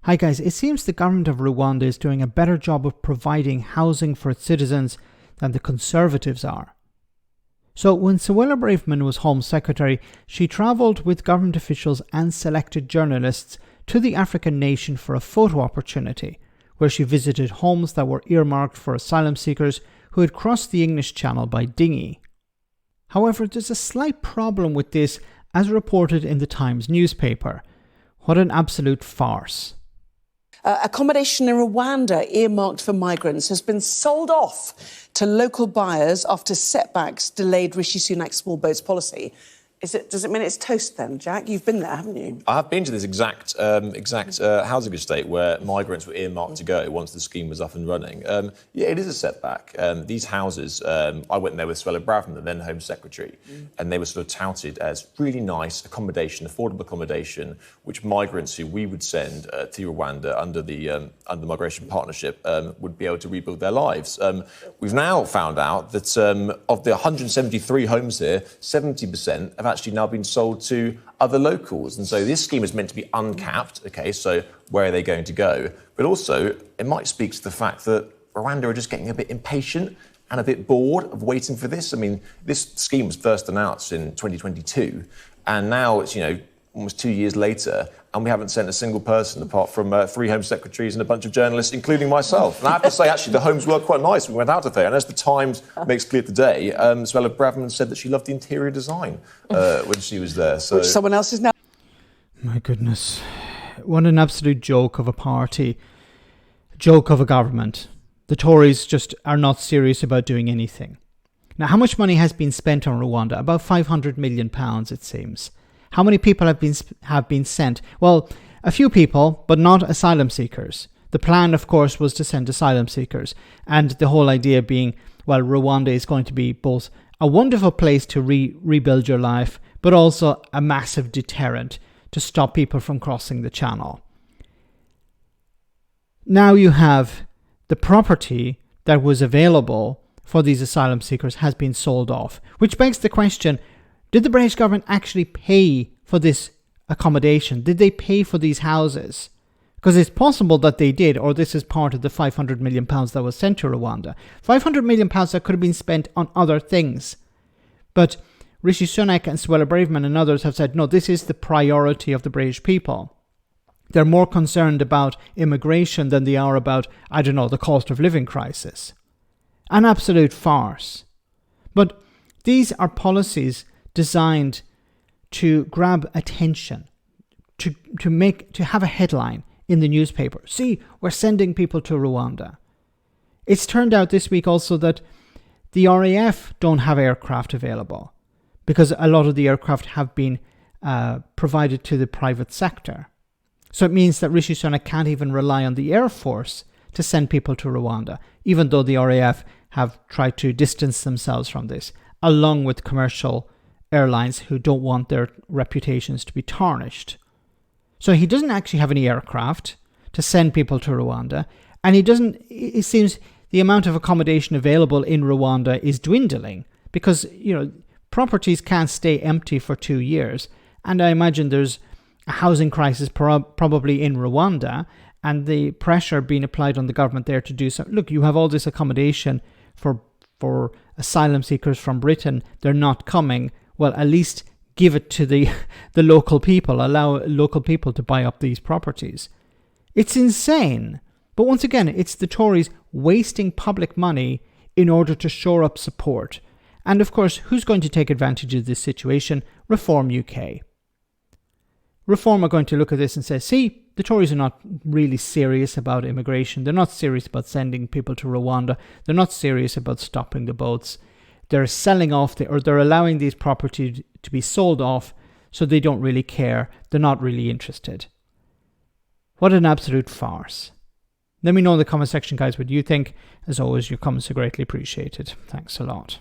Hi guys, it seems the government of Rwanda is doing a better job of providing housing for its citizens than the Conservatives are. So when Suella Braverman was Home Secretary, she travelled with government officials and selected journalists to the African nation for a photo opportunity, where she visited homes that were earmarked for asylum seekers who had crossed the English Channel by dinghy. However, there's a slight problem with this, as reported in the Times newspaper. What an absolute farce. Accommodation in Rwanda earmarked for migrants has been sold off to local buyers after setbacks delayed Rishi Sunak's small boats policy. Does it mean it's toast then, Jack? You've been there, haven't you? I have been to this exact housing estate where migrants were earmarked to go once the scheme was up and running. Yeah, it is a setback. These houses, I went there with Suella Braverman, the then Home Secretary, and they were sort of touted as really nice accommodation, affordable accommodation, which migrants who we would send to Rwanda under the Migration Partnership would be able to rebuild their lives. We've now found out that of the 173 homes here, 70% have actually now been sold to other locals. And so this scheme is meant to be uncapped. OK, so where are they going to go? But also, it might speak to the fact that Rwanda are just getting a bit impatient and a bit bored of waiting for this. I mean, this scheme was first announced in 2022, and now it's, almost 2 years later, and we haven't sent a single person apart from 3 Home Secretaries and a bunch of journalists, including myself. And I have to say, actually, the homes were quite nice when we went out of there. And as the Times makes clear today, Suella Braverman said that she loved the interior design when she was there. So. Which someone else is now. My goodness. What an absolute joke of a party. Joke of a government. The Tories just are not serious about doing anything. Now, how much money has been spent on Rwanda? About £500 million, it seems. How many people have been sent? Well, a few people, but not asylum seekers. The plan, of course, was to send asylum seekers. And the whole idea being, well, Rwanda is going to be both a wonderful place to rebuild your life, but also a massive deterrent to stop people from crossing the channel. Now you have the property that was available for these asylum seekers has been sold off, which begs the question, did the British government actually pay for this accommodation? Did they pay for these houses? Because it's possible that they did, or this is part of the £500 million that was sent to Rwanda. £500 million that could have been spent on other things. But Rishi Sunak and Suella Braverman and others have said, no, this is the priority of the British people. They're more concerned about immigration than they are about, the cost of living crisis. An absolute farce. But these are policies designed to grab attention, to have a headline in the newspaper. See, we're sending people to Rwanda. It's turned out this week also that the RAF don't have aircraft available because a lot of the aircraft have been provided to the private sector. So it means that Rishi Sunak can't even rely on the Air Force to send people to Rwanda, even though the RAF have tried to distance themselves from this, along with commercial airlines who don't want their reputations to be tarnished. So he doesn't actually have any aircraft to send people to Rwanda, and it seems the amount of accommodation available in Rwanda is dwindling because, properties can't stay empty for 2 years. And I imagine there's a housing crisis probably in Rwanda, and the pressure being applied on the government there to do so. Look, you have all this accommodation for asylum seekers from Britain. They're not coming. Well, at least give it to the local people, allow local people to buy up these properties. It's insane. But once again, it's the Tories wasting public money in order to shore up support. And of course, who's going to take advantage of this situation? Reform UK. Reform are going to look at this and say, see, the Tories are not really serious about immigration. They're not serious about sending people to Rwanda. They're not serious about stopping the boats. They're selling off, they're allowing these properties to be sold off, so they don't really care. They're not really interested. What an absolute farce. Let me know in the comment section, guys, what you think. As always, your comments are greatly appreciated. Thanks a lot.